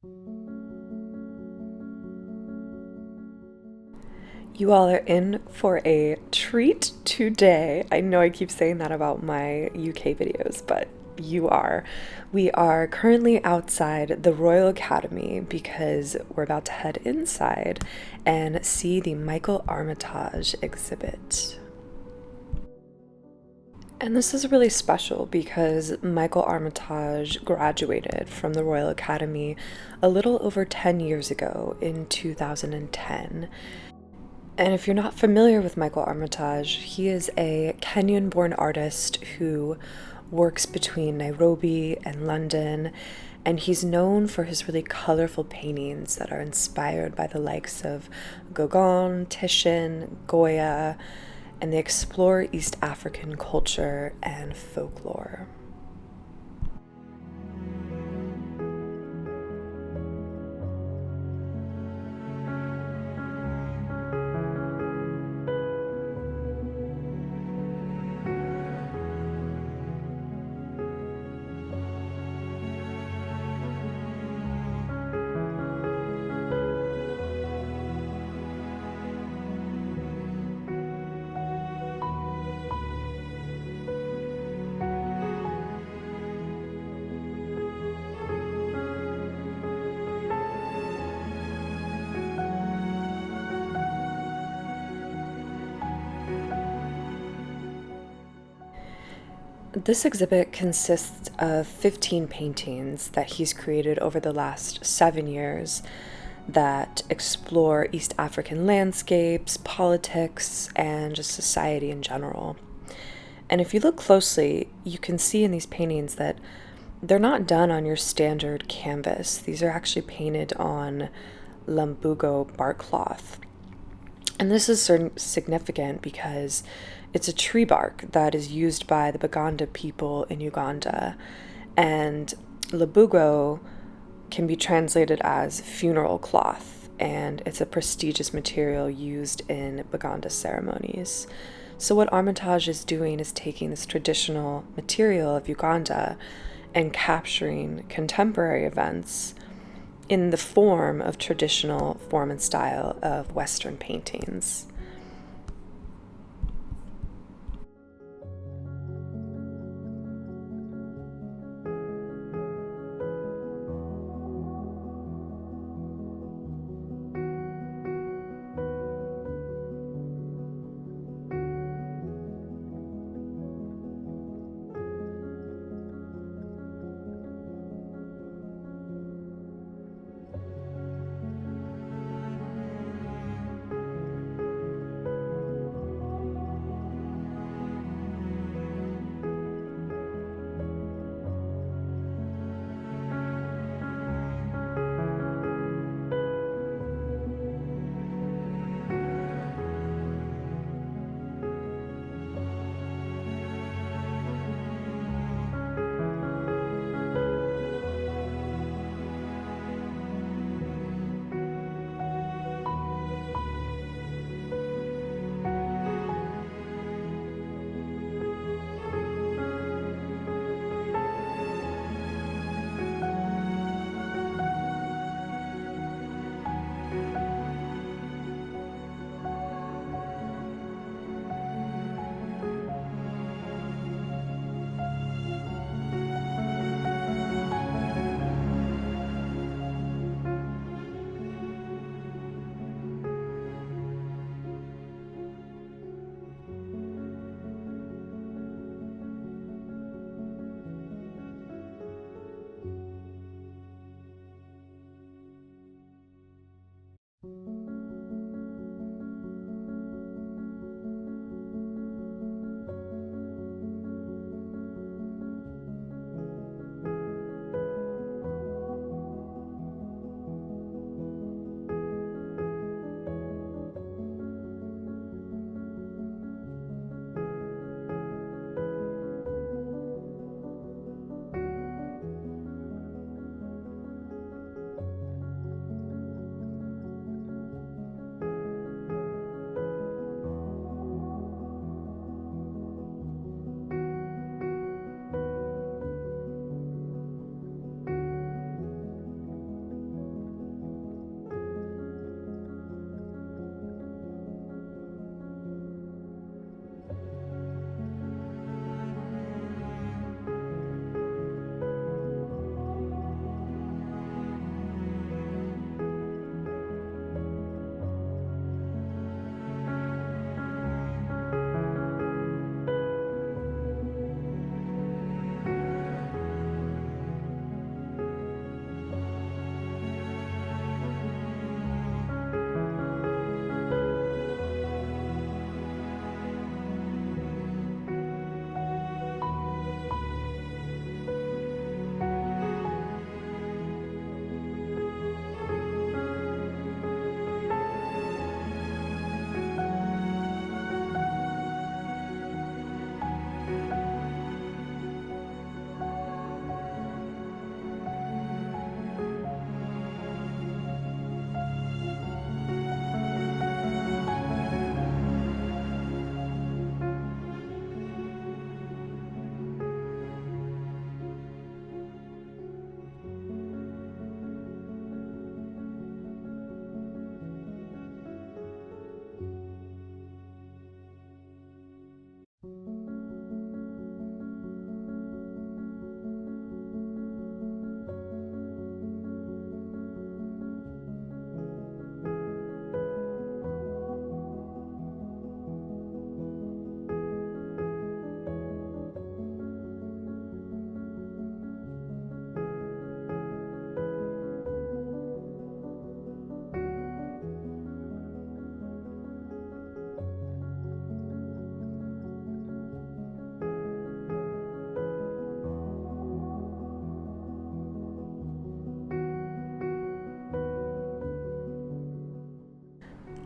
You all are in for a treat today. I know I keep saying that about my UK videos, but you are. We are currently outside the Royal Academy because we're about to head inside and see the Michael Armitage exhibit. And this is really special because Michael Armitage graduated from the Royal Academy a little over 10 years ago in 2010. And if you're not familiar with Michael Armitage, he is a Kenyan born artist who works between Nairobi and London, and he's known for his really colorful paintings that are inspired by the likes of Gauguin, Titian, Goya, and they explore East African culture and folklore. This exhibit consists of 15 paintings that he's created over the last 7 years that explore East African landscapes, politics, and just society in general. And if you look closely, you can see in these paintings that they're not done on your standard canvas. These are actually painted on Lambugo bark cloth. And this is significant because it's a tree bark that is used by the Baganda people in Uganda. And Labugo can be translated as funeral cloth, and it's a prestigious material used in Baganda ceremonies. So, what Armitage is doing is taking this traditional material of Uganda and capturing contemporary events in the form of traditional form and style of Western paintings.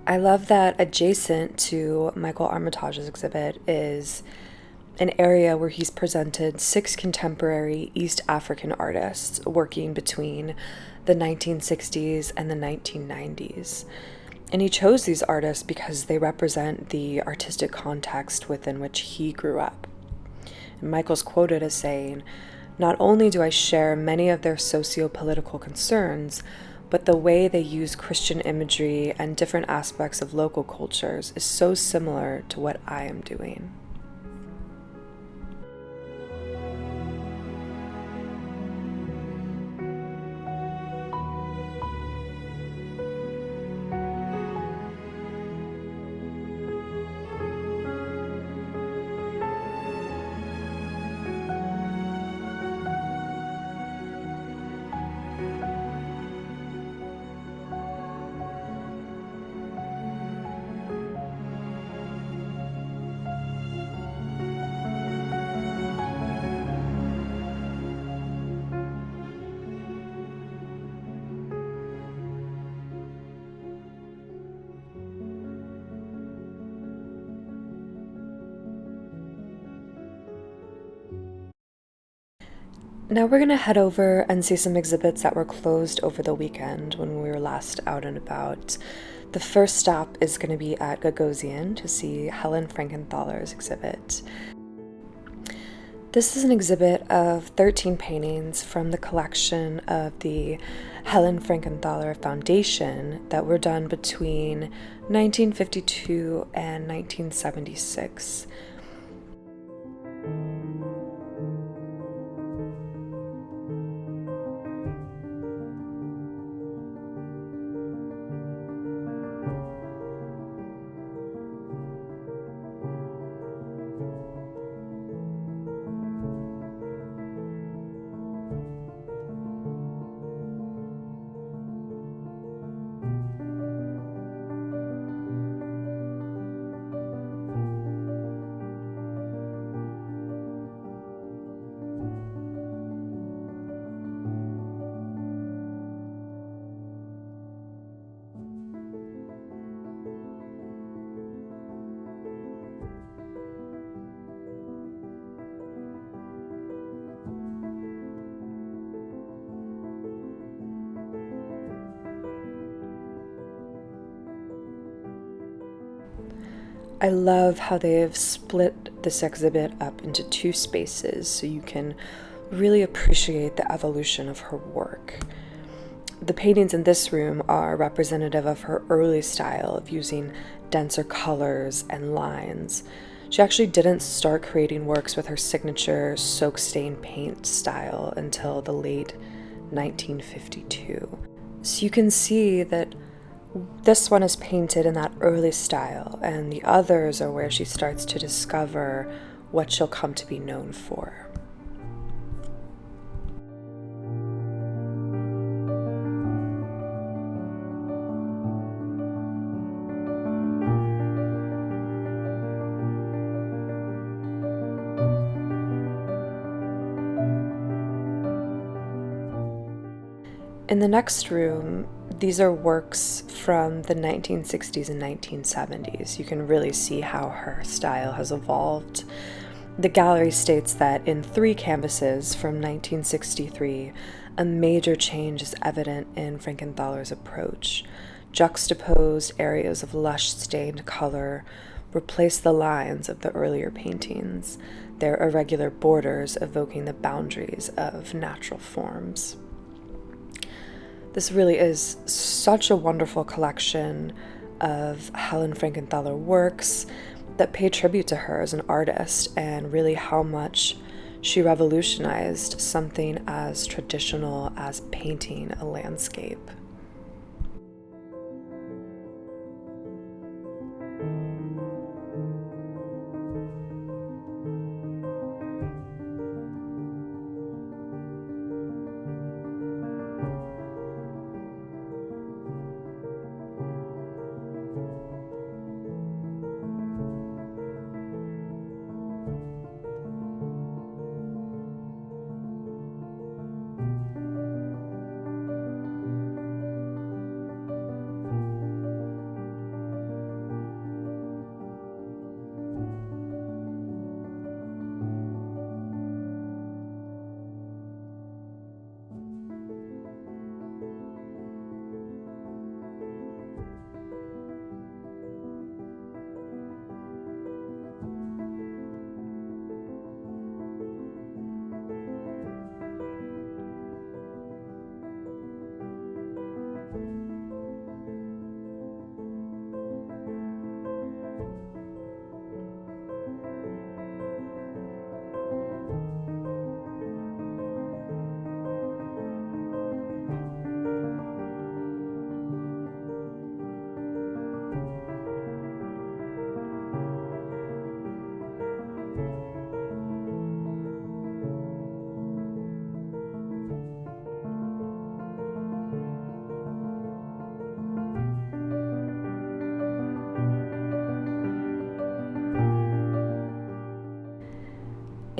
I love that adjacent to Michael Armitage's exhibit is an area where he's presented 6 contemporary East African artists working between the 1960s and the 1990s. And he chose these artists because they represent the artistic context within which he grew up. And Michael's quoted as saying, "Not only do I share many of their socio-political concerns, but the way they use Christian imagery and different aspects of local cultures is so similar to what I am doing." Now we're going to head over and see some exhibits that were closed over the weekend when we were last out and about. The first stop is going to be at Gagosian to see Helen Frankenthaler's exhibit. This is an exhibit of 13 paintings from the collection of the Helen Frankenthaler Foundation that were done between 1952 and 1976. I love how they have split this exhibit up into 2 spaces so you can really appreciate the evolution of her work. The paintings in this room are representative of her early style of using denser colors and lines. She actually didn't start creating works with her signature soak stain paint style until the late 1952. So you can see that this one is painted in that early style, and the others are where she starts to discover what she'll come to be known for. In the next room, these are works from the 1960s and 1970s. You can really see how her style has evolved. The gallery states that in 3 canvases from 1963, a major change is evident in Frankenthaler's approach. Juxtaposed areas of lush stained color replace the lines of the earlier paintings, their irregular borders evoking the boundaries of natural forms. This really is such a wonderful collection of Helen Frankenthaler works that pay tribute to her as an artist and really how much she revolutionized something as traditional as painting a landscape.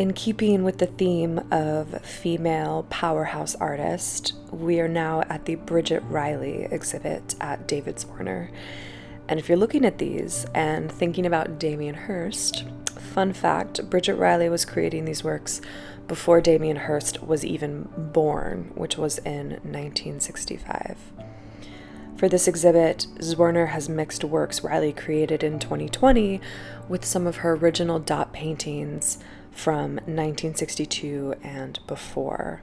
In keeping with the theme of female powerhouse artist, we are now at the Bridget Riley exhibit at David Zwirner. And if you're looking at these and thinking about Damien Hirst, fun fact, Bridget Riley was creating these works before Damien Hirst was even born, which was in 1965. For this exhibit, Zwirner has mixed works Riley created in 2020 with some of her original dot paintings from 1962 and before.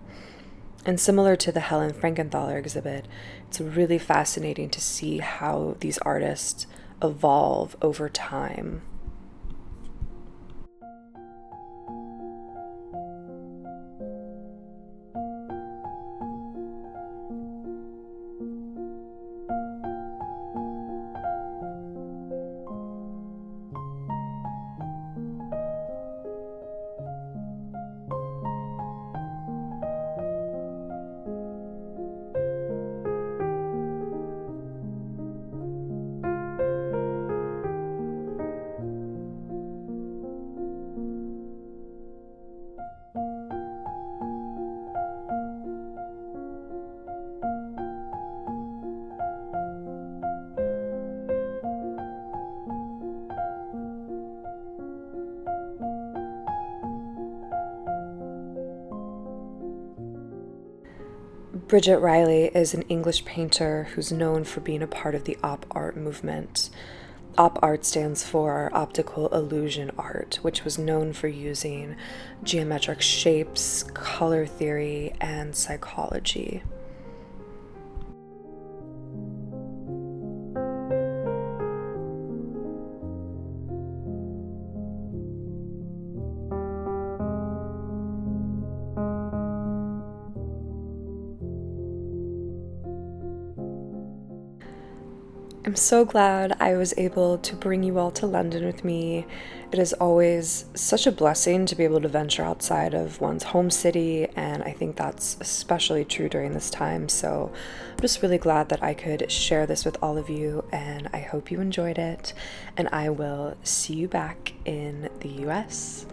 And similar to the Helen Frankenthaler exhibit, it's really fascinating to see how these artists evolve over time. Bridget Riley is an English painter who's known for being a part of the op art movement. Op art stands for optical illusion art, which was known for using geometric shapes, color theory, and psychology. I'm so glad I was able to bring you all to London with me. It is always such a blessing to be able to venture outside of one's home city, and I think that's especially true during this time. So I'm just really glad that I could share this with all of you, and I hope you enjoyed it, and I will see you back in the US.